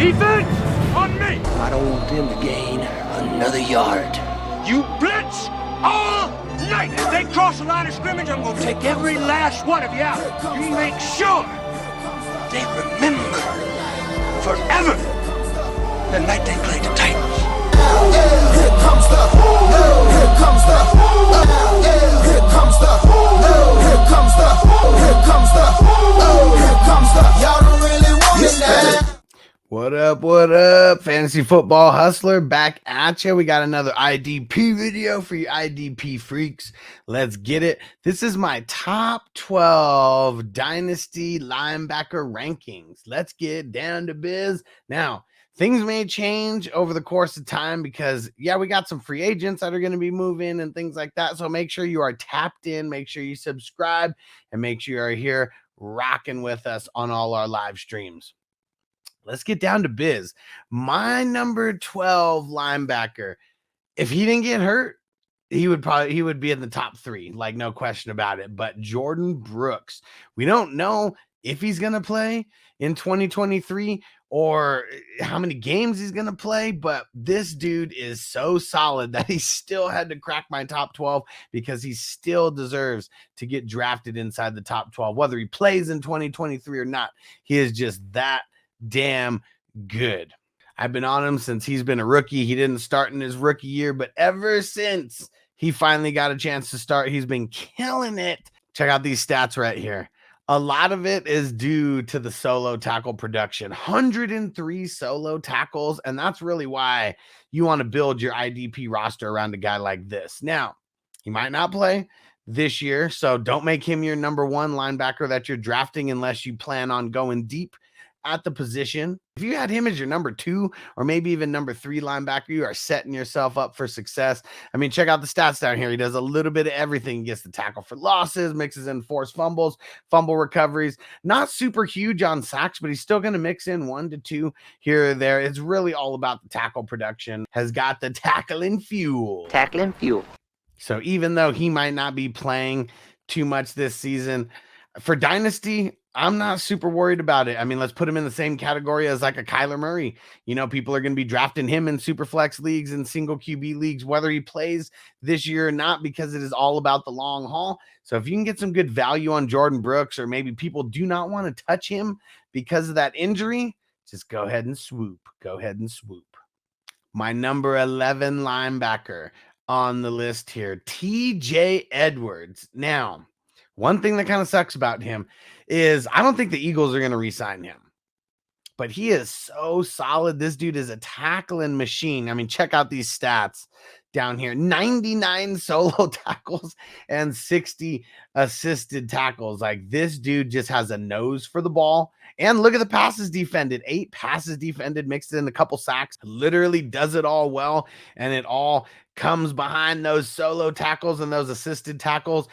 Defense on me. I don't want them to gain another yard. You blitz all night. If they cross the line of scrimmage, I'm going to take every last one of you out. You make sure they remember forever the night they played the Titans. Here comes the, here comes the, here comes the, here comes the, here comes the, here comes the. Y'all don't really want it now. What up, fantasy football hustler, back at you. We got another IDP video for you IDP freaks. Let's get it. This is my top 12 dynasty linebacker rankings. Let's get down to biz. Now, things may change over the course of time because, yeah, we got some free agents that are going to be moving and things like that. So make sure you are tapped in, make sure you subscribe, and make sure you are here rocking with us on all our live streams. Let's get down to biz. My number 12 linebacker, if he didn't get hurt, he would be in the top 3, like no question about it. But Jordan Brooks, we don't know if he's going to play in 2023 or how many games he's going to play, but this dude is so solid that he still had to crack my top 12 because he still deserves to get drafted inside the top 12, whether he plays in 2023 or not. He is just that damn good. I've been on him since he's been a rookie. He didn't start in his rookie year, but ever since he finally got a chance to start, he's been killing it. Check out these stats right here. A lot of it is due to the solo tackle production. 103 solo tackles, and that's really why you want to build your IDP roster around a guy like this. Now, he might not play this year, so don't make him your number 1 linebacker that you're drafting unless you plan on going deep at the position. If you had him as your number 2 or maybe even number 3 linebacker, you are setting yourself up for success. I mean, check out the stats down here. He does a little bit of everything. He gets the tackle for losses, mixes in forced fumbles, fumble recoveries. Not super huge on sacks, but he's still going to mix in 1 to 2 here or there. It's really all about the tackle production. Has got the tackling fuel. Tackling fuel. So even though he might not be playing too much this season, for Dynasty, I'm not super worried about it. I mean, let's put him in the same category as like a Kyler Murray. You know, people are going to be drafting him in super flex leagues and single QB leagues, whether he plays this year or not, because it is all about the long haul. So if you can get some good value on Jordan Brooks, or maybe people do not want to touch him because of that injury, just go ahead and swoop. Go ahead and swoop. My number 11 linebacker on the list here, TJ Edwards. Now, one thing that kind of sucks about him is I don't think the Eagles are going to re-sign him, but he is so solid. This dude is a tackling machine. I mean, check out these stats down here. 99 solo tackles and 60 assisted tackles. Like, this dude just has a nose for the ball. And look at the passes defended. 8 passes defended, mixed in a couple sacks. Literally does it all well, and it all comes behind those solo tackles and those assisted tackles.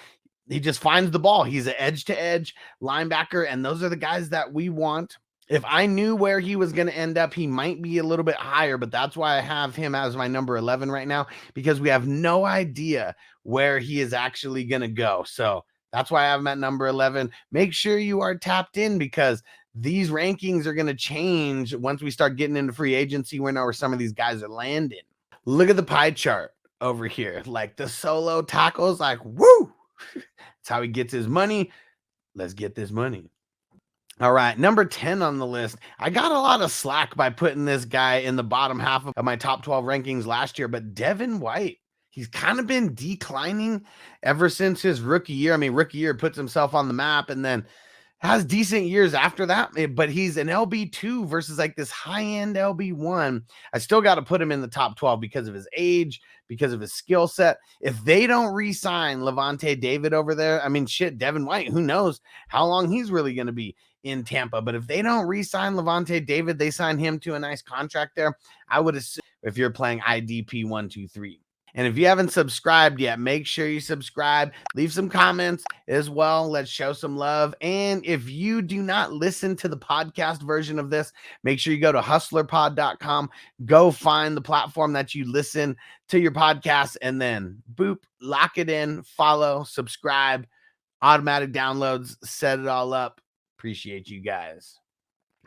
He just finds the ball. He's an edge-to-edge linebacker, and those are the guys that we want. If I knew where he was going to end up, he might be a little bit higher, but that's why I have him as my number 11 right now, because we have no idea where he is actually going to go. So that's why I have him at number 11. Make sure you are tapped in, because these rankings are going to change once we start getting into free agency. We know where some of these guys are landing. Look at the pie chart over here. Like, the solo tackles, like, woo! That's how he gets his money. Let's get this money. All right, number 10 on the list. I got a lot of slack by putting this guy in the bottom half of my top 12 rankings last year, but Devin White, he's kind of been declining ever since his rookie year. I mean, rookie year puts himself on the map and then has decent years after that, but he's an LB2 versus like this high-end LB1. I still got to put him in the top 12 because of his age, because of his skill set. If they don't re-sign Levante David over there, I mean, shit, Devin White, who knows how long he's really going to be in Tampa. But if they don't re-sign Levante David, they sign him to a nice contract there, I would assume, if you're playing IDP 1, 2, 3. And if you haven't subscribed yet, make sure you subscribe. Leave some comments as well. Let's show some love. And if you do not listen to the podcast version of this, make sure you go to hustlerpod.com. Go find the platform that you listen to your podcast, and then boop, lock it in, follow, subscribe, automatic downloads, set it all up. Appreciate you guys.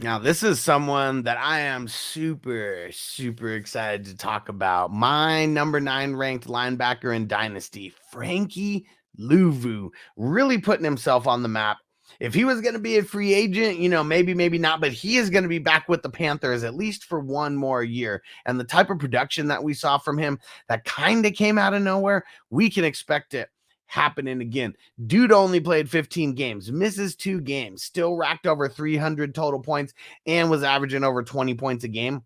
Now, this is someone that I am super, super excited to talk about. My number 9 ranked linebacker in Dynasty, Frankie Luvu, really putting himself on the map. If he was going to be a free agent, maybe not, but he is going to be back with the Panthers at least for one more year. And the type of production that we saw from him that kind of came out of nowhere, we can expect it happening again. Dude only played 15 games, misses 2 games, still racked over 300 total points, and was averaging over 20 points a game.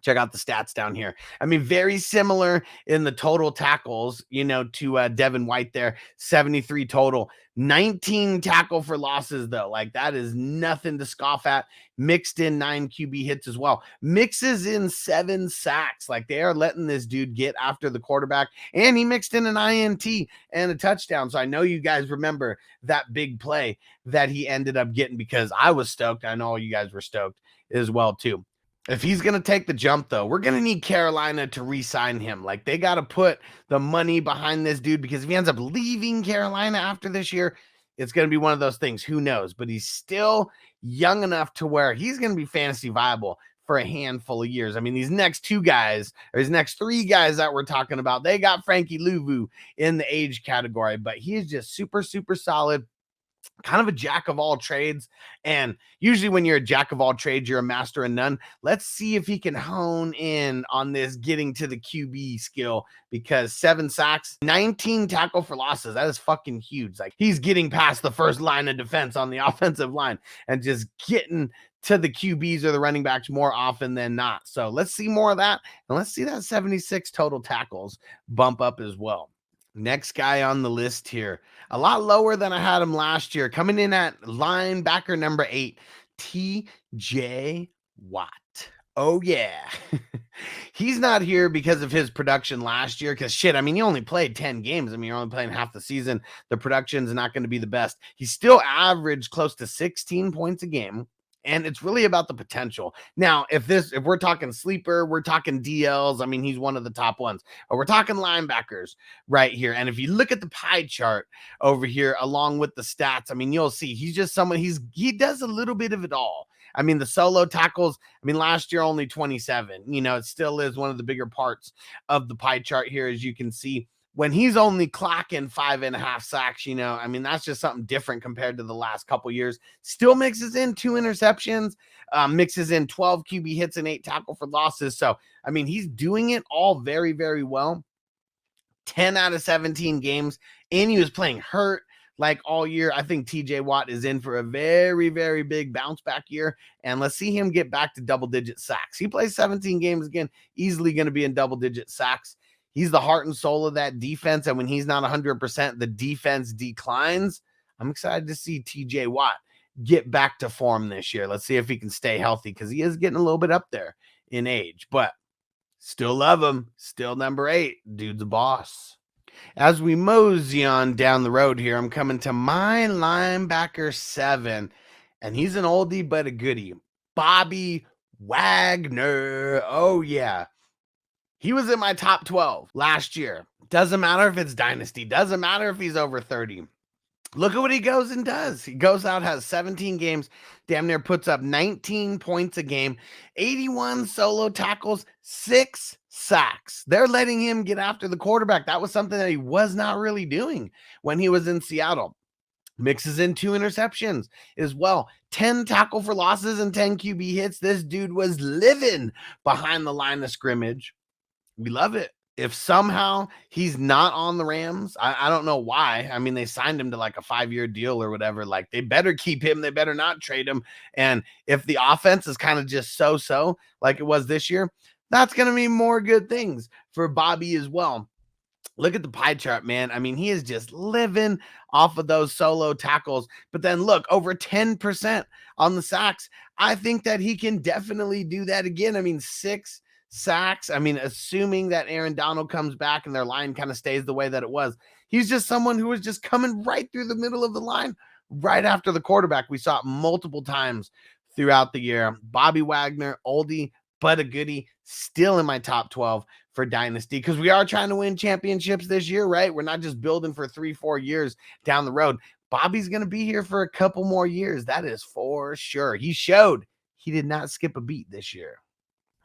Check out the stats down here. I mean, very similar in the total tackles, to Devin White there, 73 total, 19 tackle for losses though. Like that is nothing to scoff at. Mixed in 9 QB hits as well. Mixes in 7 sacks. Like they are letting this dude get after the quarterback, and he mixed in an INT and a touchdown. So I know you guys remember that big play that he ended up getting, because I was stoked. I know you guys were stoked as well too. If he's going to take the jump, though, we're going to need Carolina to re-sign him. Like, they got to put the money behind this dude, because if he ends up leaving Carolina after this year, it's going to be one of those things. Who knows? But he's still young enough to where he's going to be fantasy viable for a handful of years. I mean, these next 2 guys, or these next 3 guys that we're talking about, they got Frankie Luvu in the age category, but he is just super, super solid. Kind of a jack of all trades. And usually when you're a jack of all trades, you're a master of none. Let's see if he can hone in on this getting to the QB skill, because 7 sacks, 19 tackle for losses. That is fucking huge. Like he's getting past the first line of defense on the offensive line and just getting to the QBs or the running backs more often than not. So let's see more of that. And let's see that 76 total tackles bump up as well. Next guy on the list here, a lot lower than I had him last year, coming in at linebacker number 8, TJ Watt. Oh, yeah. He's not here because of his production last year, because shit, I mean, he only played 10 games. I mean, you're only playing half the season. The production's not going to be the best. He still averaged close to 16 points a game. And it's really about the potential. Now, if we're talking sleeper, we're talking DLs. I mean, he's one of the top ones. But we're talking linebackers right here. And if you look at the pie chart over here, along with the stats, I mean, you'll see he's just someone, he does a little bit of it all. I mean, the solo tackles, I mean, last year only 27. It still is one of the bigger parts of the pie chart here, as you can see. When he's only clocking 5.5 sacks, I mean, that's just something different compared to the last couple years. Still mixes in 2 interceptions, mixes in 12 QB hits and 8 tackle for losses. So, I mean, he's doing it all very, very well. 10 out of 17 games, and he was playing hurt like all year. I think TJ Watt is in for a very, very big bounce back year, and let's see him get back to double-digit sacks. He plays 17 games again, easily going to be in double-digit sacks. He's the heart and soul of that defense, and when he's not 100%, the defense declines. I'm excited to see TJ Watt get back to form this year. Let's see if he can stay healthy, because he is getting a little bit up there in age, but still love him. Still number 8. Dude's a boss. As we mosey on down the road here, I'm coming to my linebacker 7, and he's an oldie but a goodie. Bobby Wagner. Oh, yeah. He was in my top 12 last year. Doesn't matter if it's Dynasty. Doesn't matter if he's over 30. Look at what he goes and does. He goes out, has 17 games, damn near puts up 19 points a game, 81 solo tackles, 6 sacks. They're letting him get after the quarterback. That was something that he was not really doing when he was in Seattle. Mixes in 2 interceptions as well. 10 tackle for losses and 10 QB hits. This dude was living behind the line of scrimmage. We love it. If somehow he's not on the Rams, I don't know why. I mean, they signed him to like a 5-year deal or whatever. Like, they better keep him. They better not trade him. And if the offense is kind of just so like it was this year, that's going to mean more good things for Bobby as well. Look at the pie chart, man. I mean, he is just living off of those solo tackles. But then look, over 10% on the sacks. I think that he can definitely do that again. I mean, 6 sacks. I mean, assuming that Aaron Donald comes back and their line kind of stays the way that it was. He's just someone who was just coming right through the middle of the line, right after the quarterback. We saw it multiple times throughout the year. Bobby Wagner, oldie but a goodie, still in my top 12 for Dynasty, because we are trying to win championships this year, right? We're not just building for 3-4 years down the road. Bobby's going to be here for a couple more years. That is for sure. He showed he did not skip a beat this year.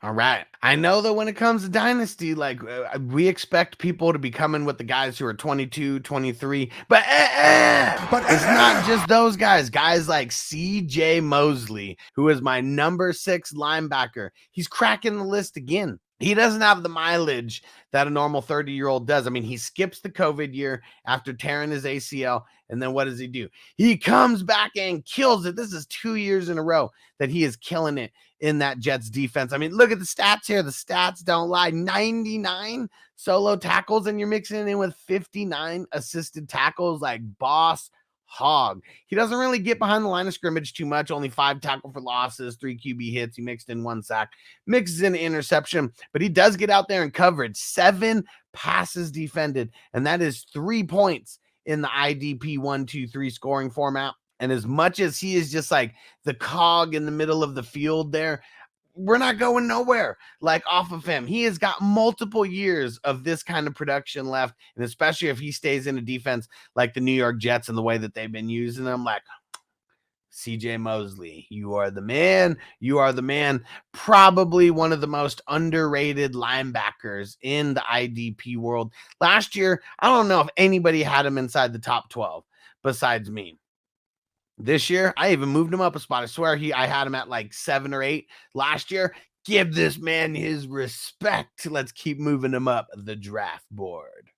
All right. I know that when it comes to Dynasty, like we expect people to be coming with the guys who are 22, 23, but it's not just those guys. Guys like CJ Mosley, who is my number 6 linebacker. He's cracking the list again. He doesn't have the mileage that a normal 30-year-old does. I mean, he skips the COVID year after tearing his ACL. And then what does he do? He comes back and kills it. This is 2 years in a row that he is killing it in that Jets defense. I mean, look at the stats here. The stats don't lie. 99 solo tackles, and you're mixing it in with 59 assisted tackles. Like boss hog. He doesn't really get behind the line of scrimmage too much. Only 5 tackle for losses, 3 QB hits. He mixed in 1 sack, mixes in interception, but he does get out there in coverage. 7 passes defended, and that is 3 points in the IDP 1-2-3 scoring format. And as much as he is just like the cog in the middle of the field there, we're not going nowhere like off of him. He has got multiple years of this kind of production left. And especially if he stays in a defense like the New York Jets and the way that they've been using them, like CJ Mosley, you are the man. You are the man. Probably one of the most underrated linebackers in the IDP world. Last year, I don't know if anybody had him inside the top 12 besides me. This year, I even moved him up a spot. I swear I had him at like 7 or 8 last year. Give this man his respect. Let's keep moving him up the draft board.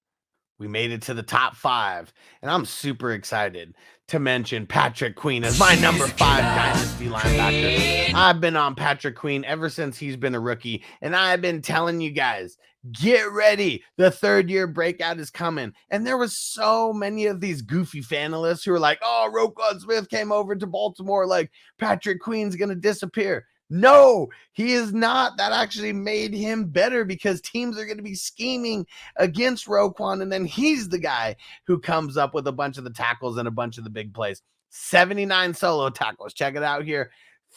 We made it to the top 5, and I'm super excited to mention Patrick Queen as my number 5 Dynasty linebacker. I've been on Patrick Queen ever since he's been a rookie, and I've been telling you guys, get ready. The 3rd-year breakout is coming. And there was so many of these goofy fanalists who were like, oh, Roquan Smith came over to Baltimore, like Patrick Queen's going to disappear. No, he is not. That actually made him better because teams are going to be scheming against Roquan, and then he's the guy who comes up with a bunch of the tackles and a bunch of the big plays. 79 solo tackles. Check it out here.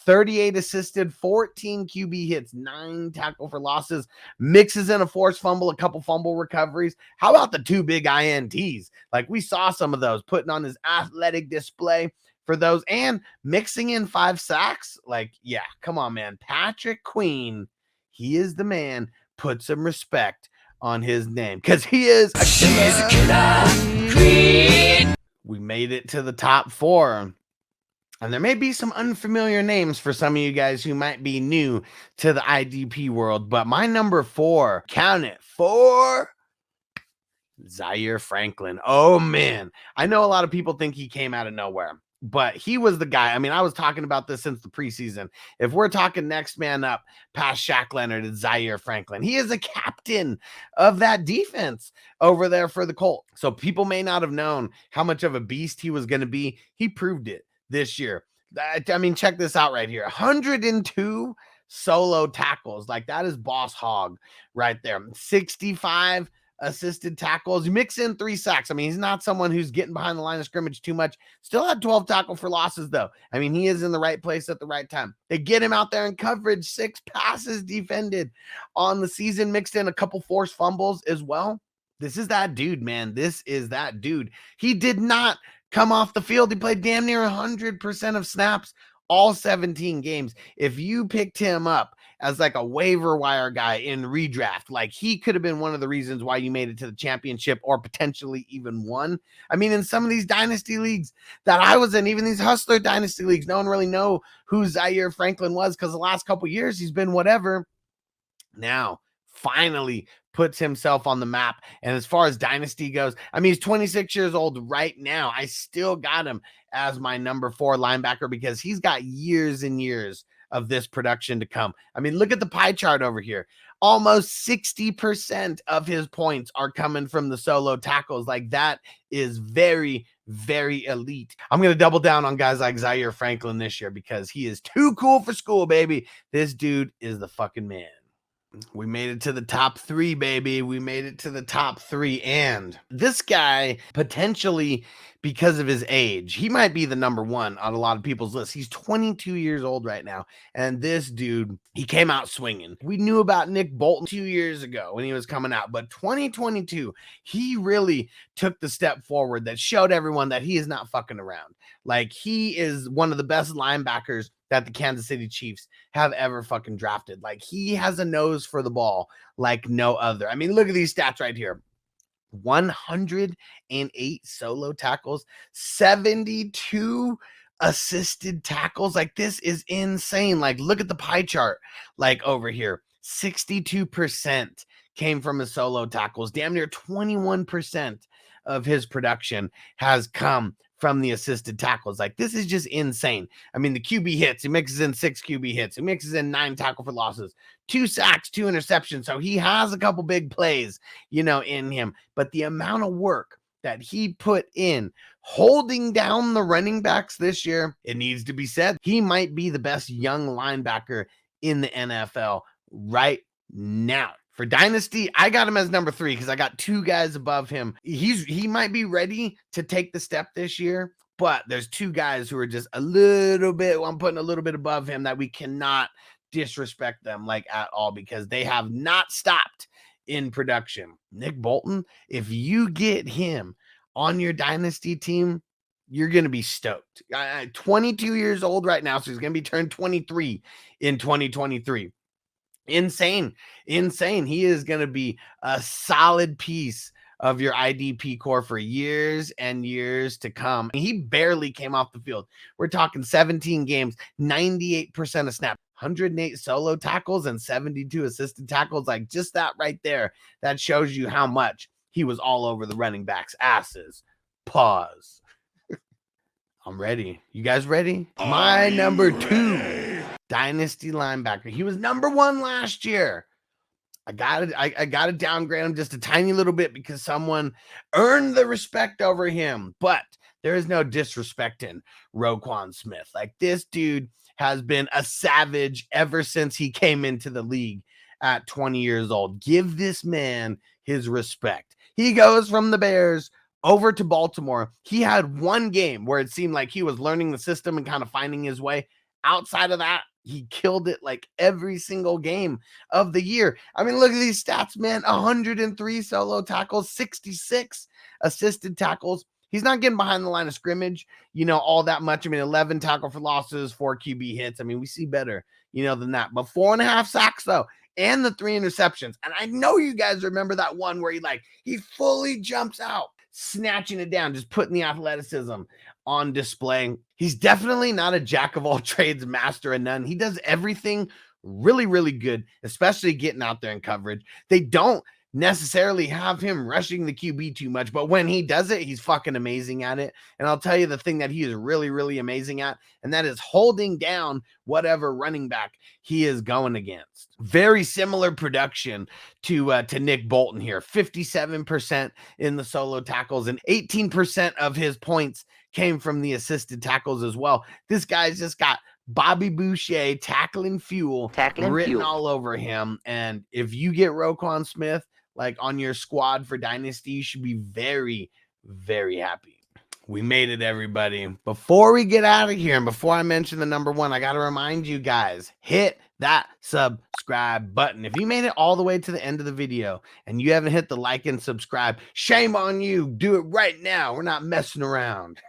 38 assisted, 14 QB hits, 9 tackle for losses, mixes in a forced fumble, a couple fumble recoveries. How about the 2 big INTs? Like we saw some of those putting on his athletic display for those and mixing in 5 sacks. Like, yeah, come on, man. Patrick Queen, he is the man. Put some respect on his name because he is a killer. We made it to the top 4. And there may be some unfamiliar names for some of you guys who might be new to the IDP world, but my number 4, count it, 4, Zier Franklin. Oh, man. I know a lot of people think he came out of nowhere, but he was the guy. I mean, I was talking about this since the preseason. If we're talking next man up past Shaq Leonard, it's Zier Franklin. He is a captain of that defense over there for the Colts. So people may not have known how much of a beast he was going to be. He proved it this year. I mean, check this out right here. 102 solo tackles. Like that is boss hog right there. 65 assisted tackles. You mix in 3 sacks. I mean, he's not someone who's getting behind the line of scrimmage too much. Still had 12 tackle for losses though. I mean, he is in the right place at the right time. They get him out there in coverage. 6 passes defended on the season, mixed in a couple forced fumbles as well. This is that dude, man. This is that dude. He did not come off the field. He played damn near 100% of snaps all 17 games. If you picked him up as like a waiver wire guy in redraft, like he could have been one of the reasons why you made it to the championship or potentially even won. I mean, in some of these dynasty leagues that I was in, even these hustler dynasty leagues, no one really know who Zier Franklin was because the last couple years he's been whatever. Now, finally puts himself on the map. And as far as dynasty goes, I mean, he's 26 years old right now. I still got him as my number 4 linebacker because he's got years and years of this production to come. I mean, look at the pie chart over here. Almost 60% of his points are coming from the solo tackles. Like that is very, very elite. I'm going to double down on guys like Zier Franklin this year because he is too cool for school, baby. This dude is the fucking man. We made it to the top 3, baby. We made it to the top 3. And this guy, potentially because of his age, he might be the number 1 on a lot of people's lists. He's 22 years old right now. And this dude, he came out swinging. We knew about Nick Bolton 2 years ago when he was coming out. But 2022, he really took the step forward that showed everyone that he is not fucking around. Like he is one of the best linebackers that the Kansas City Chiefs have ever fucking drafted. Like, he has a nose for the ball like no other. I mean, look at these stats right here. 108 solo tackles, 72 assisted tackles. Like, this is insane. Like, look at the pie chart, like over here. 62% came from his solo tackles. Damn near 21% of his production has come from the assisted tackles. Like, this is just insane. I mean, the QB hits, he mixes in 6 QB hits, he mixes in 9 tackle for losses, 2 sacks, 2 interceptions. So he has a couple big plays, you know, in him. But the amount of work that he put in holding down the running backs this year, it needs to be said, he might be the best young linebacker in the NFL right now. For Dynasty, I got him as number 3 because I got 2 guys above him. He might be ready to take the step this year, but there's 2 guys who are just a little bit, I'm putting a little bit above him, that we cannot disrespect them like at all because they have not stopped in production. Nick Bolton, if you get him on your Dynasty team, you're going to be stoked. 22 years old right now, so he's going to be turned 23 in 2023. Insane. He is going to be a solid piece of your IDP core for years and years to come. He barely came off the field. We're talking 17 games, 98% of snaps, 108 solo tackles, and 72 assisted tackles. Like, just that right there, that shows you how much he was all over the running backs' asses. Pause. I'm ready. You guys ready? My number 2. Dynasty linebacker. He was number 1 last year. I got to downgrade him just a tiny little bit because someone earned the respect over him. But there is no disrespecting Roquan Smith. Like, this dude has been a savage ever since he came into the league at 20 years old. Give this man his respect. He goes from the Bears over to Baltimore. He had 1 game where it seemed like he was learning the system and kind of finding his way. Outside of that, he killed it like every single game of the year. I mean, look at these stats, man. 103 solo tackles, 66 assisted tackles. He's not getting behind the line of scrimmage, you know, all that much. I mean, 11 tackle for losses, 4 QB hits. I mean, we see better, you know, than that. But 4.5 sacks, though, and the 3 interceptions. And I know you guys remember that one where he fully jumps out, snatching it down, just putting the athleticism on display. He's definitely not a jack of all trades, master of none. He does everything really, really good, especially getting out there in coverage. They don't necessarily have him rushing the QB too much, but when he does it, he's fucking amazing at it. And I'll tell you the thing that he is really, really amazing at, and that is holding down whatever running back he is going against. Very similar production to Nick Bolton here. 57% in the solo tackles, and 18% of his points came from the assisted tackles as well. This guy's just got Bobby Boucher tackling fuel written all over him. And if you get Roquan Smith like on your squad for Dynasty, you should be very, very happy. We made it, everybody. Before we get out of here and before I mention the number 1, I got to remind you guys, hit that subscribe button. If you made it all the way to the end of the video and you haven't hit the like and subscribe, shame on you. Do it right now. We're not messing around.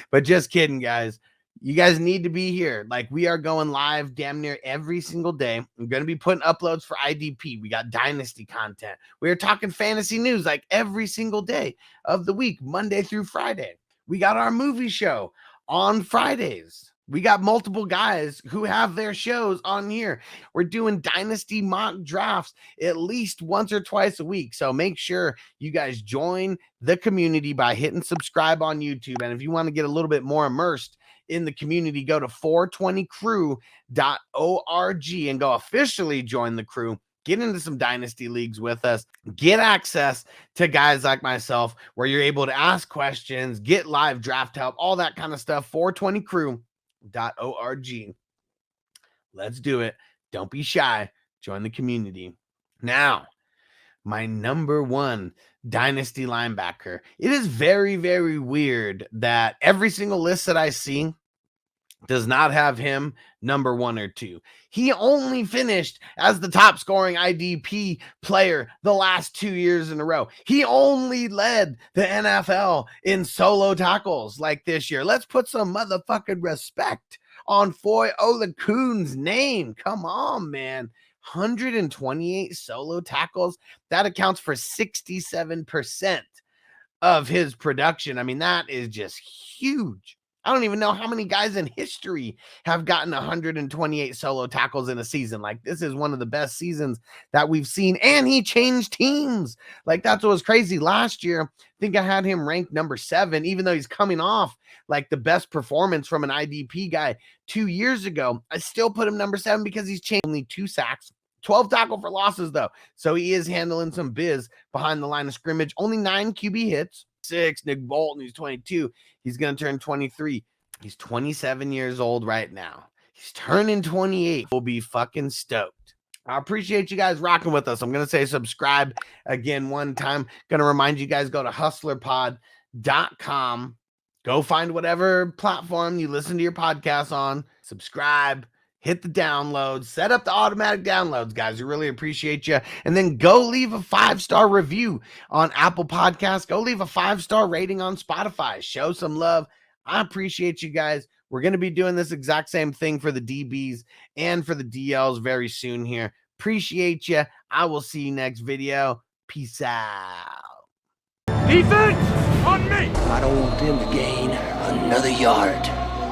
But just kidding, guys. You guys need to be here. Like, we are going live damn near every single day. I'm going to be putting uploads for IDP. We got Dynasty content. We are talking fantasy news like every single day of the week, Monday through Friday. We got our movie show on Fridays. We got multiple guys who have their shows on here. We're doing Dynasty mock drafts at least once or twice a week. So make sure you guys join the community by hitting subscribe on YouTube. And if you want to get a little bit more immersed in the community, go to 420crew.org and go officially join the crew. Get into some Dynasty leagues with us. Get access to guys like myself where you're able to ask questions, get live draft help, all that kind of stuff. 420crew.org. Let's do it. Don't be shy. Join the community. Now, my number 1 Dynasty linebacker. It is very, very weird that every single list that I see does not have him number 1 or 2. He only finished as the top scoring IDP player the last 2 years in a row. He only led the NFL in solo tackles like this year. Let's put some motherfucking respect on Foy Olakun's name. Come on, man. 128 solo tackles. That accounts for 67% of his production. I mean, that is just huge. I don't even know how many guys in history have gotten 128 solo tackles in a season. Like, this is one of the best seasons that we've seen. And he changed teams. Like, that's what was crazy. Last year, I think I had him ranked number 7, even though he's coming off like the best performance from an IDP guy 2 years ago. I still put him number 7 because he's changed only 2 sacks. 12 tackle for losses, though. So he is handling some biz behind the line of scrimmage. Only 9 QB hits. 6. Nick Bolton, he's 22. He's going to turn 23. He's 27 years old right now. He's turning 28. We'll be fucking stoked. I appreciate you guys rocking with us. I'm going to say subscribe again one time. Going to remind you guys, go to hustlerpod.com. Go find whatever platform you listen to your podcast on. Subscribe. Hit the downloads, set up the automatic downloads, guys. We really appreciate you. And then go leave a 5-star review on Apple Podcasts. Go leave a 5-star rating on Spotify. Show some love. I appreciate you guys. We're going to be doing this exact same thing for the DBs and for the DLs very soon here. Appreciate you. I will see you next video. Peace out. Defense on me. I don't want them to gain another yard.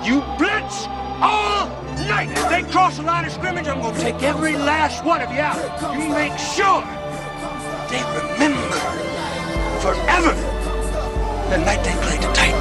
You blitz all night. If they cross the line of scrimmage, I'm going to take every last one of you out. You make sure they remember forever the night they played the Titans.